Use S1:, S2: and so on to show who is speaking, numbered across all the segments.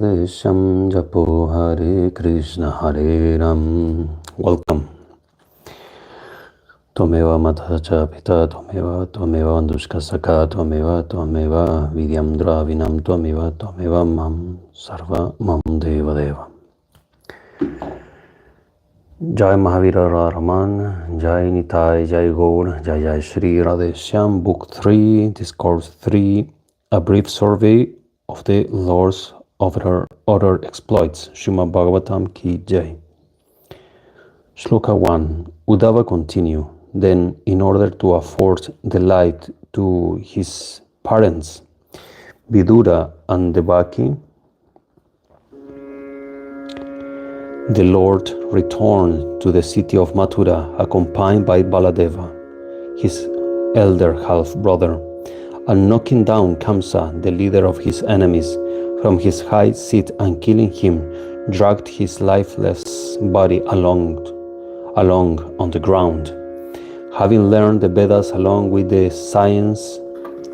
S1: Radheshyam Japo Hare Krishna Hare Ram. Welcome. Tvameva Mathacha Pita Tvameva Andushka Saka Tvameva Vidyam Dravinam Tvameva Mam Sarva Mam Deva Deva. Jai Mahavira Raman, Jai Nitai, Jai Gaur, Jai Sri Radheshyam, Book 3, Discourse 3, a brief survey of the Lord's other exploits, SRIMAD BHAGAVATAM Ki Jai. Shloka 1. Uddhava continued, then in order to afford delight to his parents, Vidura and Devaki, the Lord returned to the city of Mathura accompanied by Baladeva, his elder half-brother, and knocking down Kamsa, the leader of his enemies, from his high seat and killing him, dragged his lifeless body along on the ground. Having learned the Vedas along with the science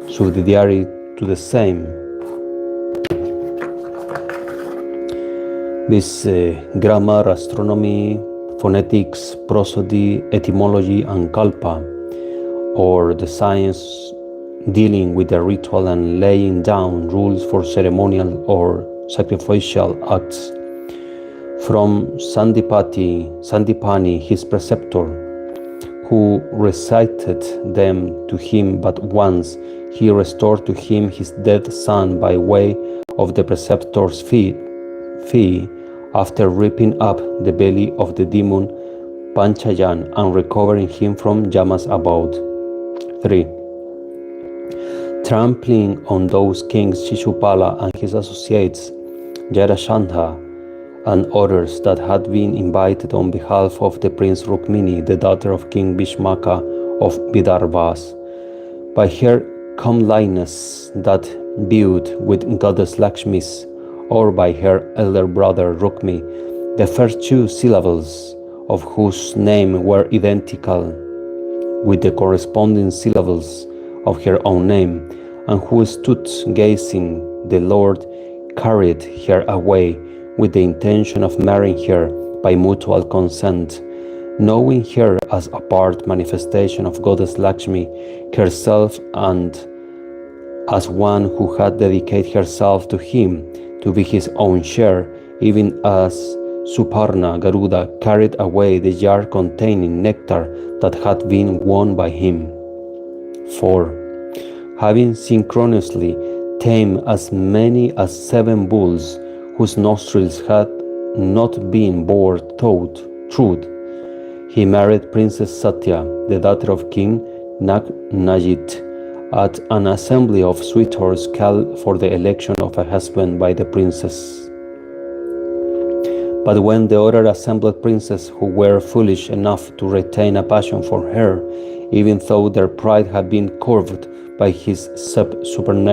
S1: subsidiary to the same, this grammar, astronomy, phonetics, prosody, etymology, and kalpa, or the science dealing with the ritual and laying down rules for ceremonial or sacrificial acts. From Sandipani, his preceptor, who recited them to him but once, he restored to him his dead son by way of the preceptor's fee, after ripping up the belly of the demon Panchayan and recovering him from Yama's abode. 3. Trampling on those kings Shishupala and his associates, Jarasandha, and others that had been invited on behalf of the Prince Rukmini, the daughter of King Bhishmaka of Vidarbhas, by her comeliness that viewed with goddess Lakshmi's, or by her elder brother Rukmi, the first two syllables of whose name were identical with the corresponding syllables of her own name, and who stood gazing, the Lord carried her away with the intention of marrying her by mutual consent, knowing her as a part manifestation of goddess Lakshmi herself and as one who had dedicated herself to him to be his own share, even as Suparna Garuda carried away the jar containing nectar that had been won by him. 4. Having synchronously tamed as many as 7 bulls whose nostrils had not been bored truth, he married Princess Satya, the daughter of King Nagnajit, at an assembly of suitors called for the election of a husband by the princess. But when the other assembled princes who were foolish enough to retain a passion for her, even though their pride had been curbed by his superhuman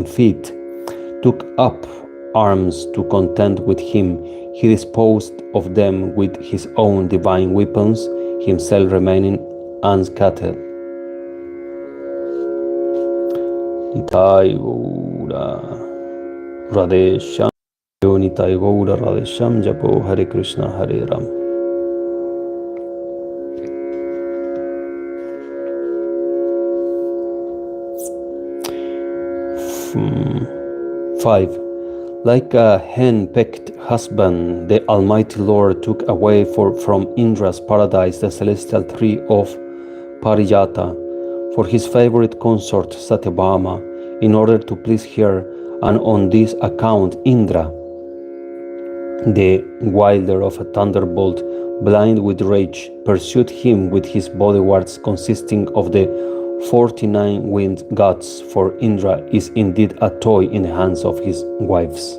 S1: feat, took up arms to contend with him, he disposed of them with his own divine weapons, himself remaining unscattered. Nitai Gaura Radheshyam, Nitai Gaura Radheshyam, Japo Hare Krishna Hare Ram. Five. Like a hen-pecked husband, the Almighty Lord took away from Indra's paradise the celestial tree of Parijata for his favorite consort Satyabhama, in order to please her, and on this account Indra, the wielder of a thunderbolt, blind with rage, pursued him with his bodyguards consisting of the 49 winged gods, for Indra is indeed a toy in the hands of his wives.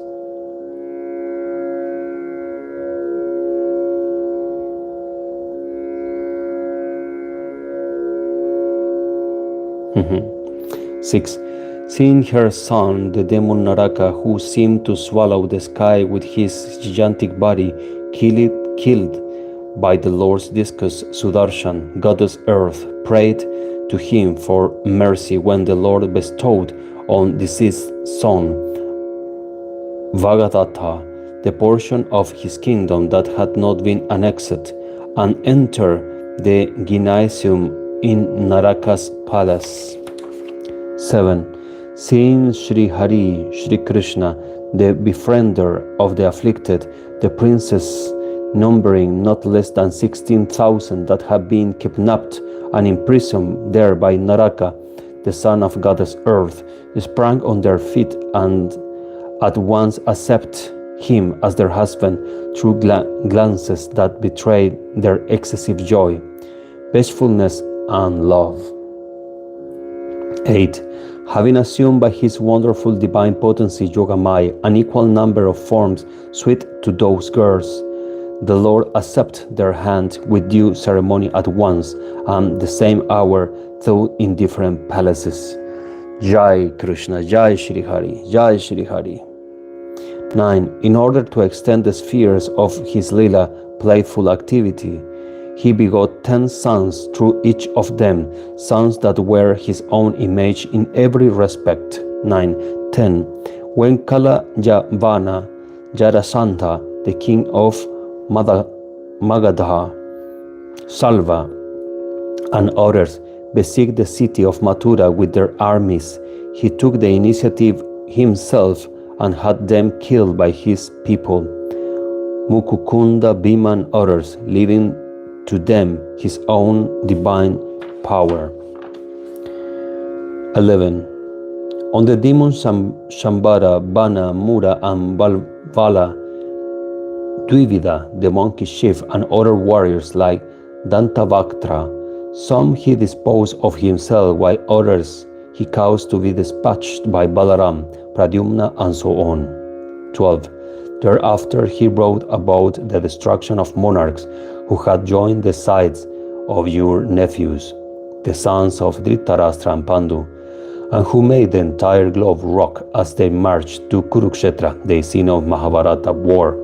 S1: Six. Seeing her son, the demon Naraka, who seemed to swallow the sky with his gigantic body, killed by the Lord's discus Sudarshan, goddess Earth, prayed to him for mercy when the Lord bestowed on deceased son Bhagavatha, the portion of his kingdom that had not been annexed, and enter the gymnasium in Naraka's palace. 7. Seeing Sri Hari, Sri Krishna, the befriender of the afflicted, the princes, numbering not less than 16,000 that had been kidnapped and imprisoned there by Naraka, the son of goddess Earth, sprang on their feet and at once accept him as their husband through glances that betrayed their excessive joy, bashfulness, and love. 8. Having assumed by his wonderful divine potency Yogamaya an equal number of forms sweet to those girls, the Lord accepted their hand with due ceremony at once and the same hour, though in different palaces. Jai Krishna, Jai Sri Hari, Jai Sri Hari. 9. In order to extend the spheres of his lila playful activity, he begot 10 sons through each of them, sons that were his own image in every respect. 9. 10. When Kalayavana Jarasandha, the king of Magadha, Salva, and others besieged the city of Mathura with their armies, he took the initiative himself and had them killed by his people, Mukukunda, Bhima, and others, leaving to them his own divine power. 11. On the demons Shambhara, Bana, Mura, and Balvala, Dvivida, the monkey chief, and other warriors like Dantavaktra, some he disposed of himself, while others he caused to be dispatched by Balaram, Pradyumna, and so on. 12. Thereafter he brought about the destruction of monarchs who had joined the sides of your nephews, the sons of Dhritarashtra and Pandu, and who made the entire globe rock as they marched to Kurukshetra, the scene of Mahabharata war,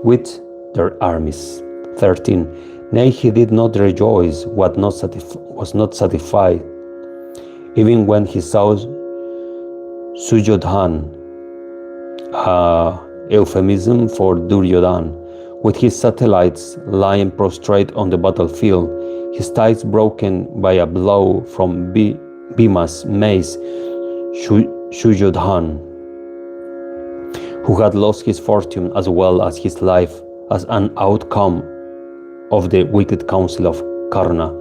S1: with their armies. 13. Nay, he did not rejoice what was not satisfied, even when he saw Sujodhan, euphemism for Duryodhan, with his satellites lying prostrate on the battlefield, his thighs broken by a blow from Bhima's mace, Sujodhan, who had lost his fortune as well as his life as an outcome of the wicked counsel of Karna,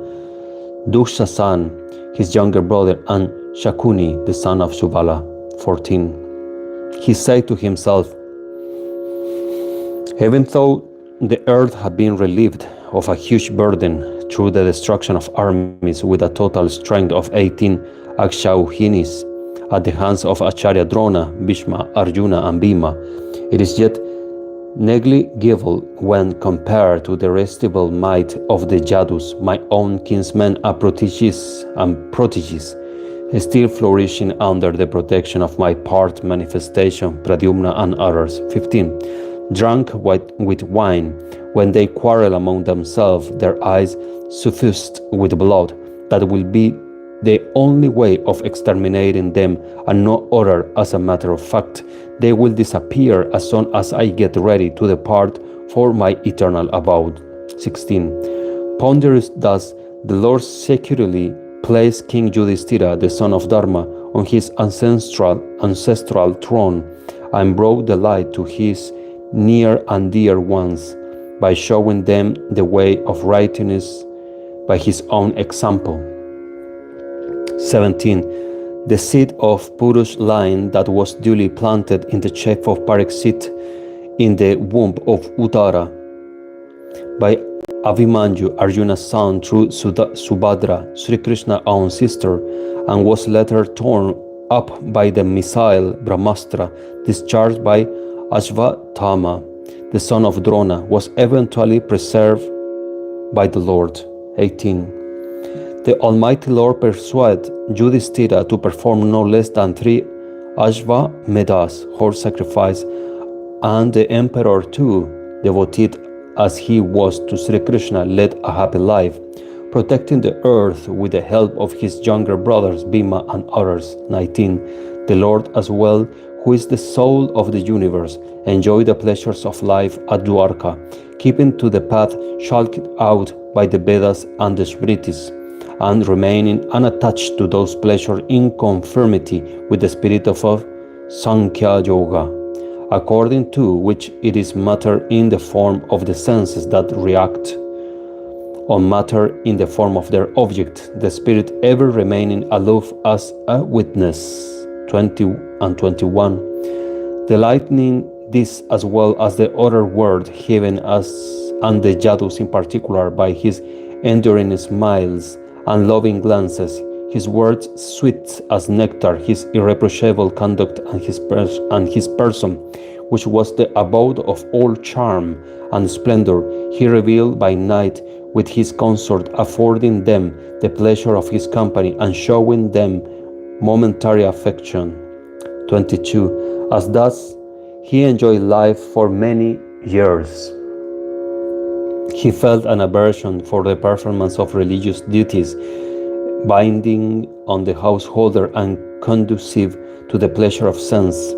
S1: Dushasana, his younger brother, and Shakuni, the son of Subala. 14. He said to himself, even though the earth had been relieved of a huge burden through the destruction of armies with a total strength of 18 Akshauhinis at the hands of Acharya Drona, Bhishma, Arjuna, and Bhima, it is yet negligible when compared to the irresistible might of the Yadus, my own kinsmen and proteges, still flourishing under the protection of my part manifestation, Pradyumna, and others. 15. Drunk with wine, when they quarrel among themselves, their eyes suffused with blood, that will be the only way of exterminating them, and no other. As a matter of fact, they will disappear as soon as I get ready to depart for my eternal abode. 16. Ponderous thus, the Lord securely placed King Yudhishthira, the son of Dharma, on his ancestral throne, and brought the light to his near and dear ones by showing them the way of righteousness by his own example. 17. The seed of Purush line that was duly planted in the chest of Parikshit in the womb of Uttara by Abhimanyu, Arjuna's son, through Subhadra, Sri Krishna's own sister, and was later torn up by the missile Brahmastra discharged by Ashvatthama, the son of Drona, was eventually preserved by the Lord. 18. The Almighty Lord persuaded Yudhishthira to perform no less than 3 Ashvamedas, horse sacrifice, and the emperor too, devoted as he was to Sri Krishna, led a happy life, protecting the earth with the help of his younger brothers Bhima and others. 19. The Lord as well, who is the soul of the universe, enjoy the pleasures of life at Dwarka, keeping to the path chalked out by the Vedas and the Smritis, and remaining unattached to those pleasures in conformity with the spirit of Sankhya Yoga, according to which it is matter in the form of the senses that react on matter in the form of their object, the spirit ever remaining aloof as a witness. 20 and 21. Delighting this as well as the other world, heaven as and the Yadus in particular, by his enduring smiles and loving glances, his words sweet as nectar, his irreproachable conduct, and his person, which was the abode of all charm and splendor, he revealed by night with his consort, affording them the pleasure of his company and showing them momentary affection. 22. As thus he enjoyed life for many years, he felt an aversion for the performance of religious duties, binding on the householder and conducive to the pleasure of sense.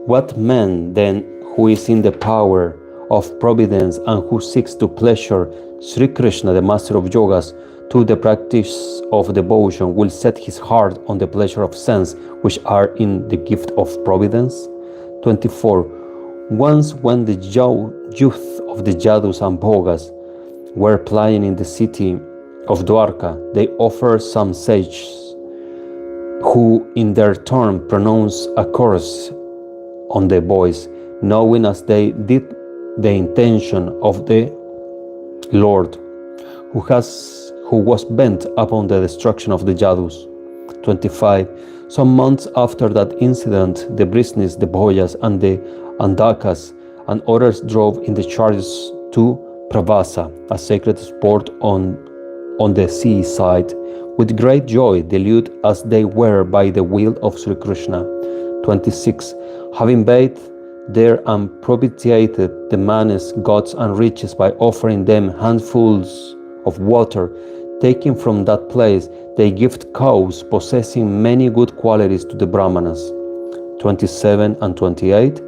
S1: What man, then, who is in the power of providence and who seeks to pleasure Sri Krishna, the master of yogas, to the practice of devotion, will set his heart on the pleasure of sense, which are in the gift of providence? 24. Once when the youth of the Yadus and Bhogas were playing in the city of Dwarka, they offered some sages, who in their turn pronounced a curse on the boys, knowing as they did the intention of the Lord, who was bent upon the destruction of the Yadus. 25. Some months after that incident, the Brisnis, the Boyas, and the Andakas, and others drove in the chariots to Pravasa, a sacred sport on the seaside, with great joy, deluded as they were by the will of Sri Krishna. 26. Having bathed there and propitiated the manes, gods, and riches by offering them handfuls of water, taken from that place, they gift cows possessing many good qualities to the Brahmanas. 27 and 28.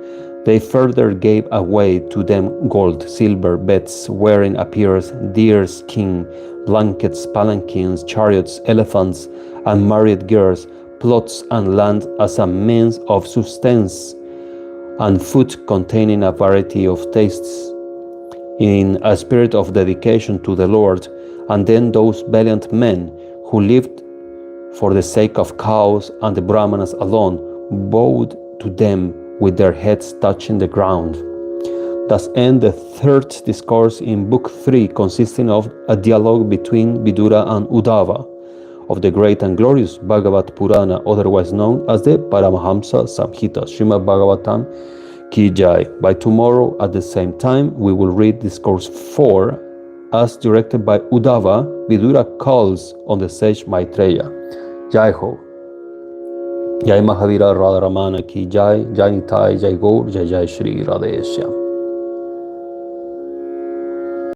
S1: They further gave away to them gold, silver, beds, wearing appears, deer skin, blankets, palanquins, chariots, elephants, and married girls, plots and land as a means of sustenance, and food containing a variety of tastes, in a spirit of dedication to the Lord. And then those valiant men who lived for the sake of cows and the Brahmanas alone bowed to them with their heads touching the ground. Thus ends the third discourse in Book 3, consisting of a dialogue between Vidura and Uddhava of the great and glorious Bhagavat Purana, otherwise known as the Paramahamsa Samhita. SRIMAD BHAGAVATAM Ki Jai. By tomorrow at the same time, we will read discourse 4, as directed by Uddhava. Vidura calls on the sage Maitreya. Jai Ho. Jai Mahavira Radharamana Ki Jai. Jai Nitai, Jai Gaur, Jai Jai Sri Radheshyam.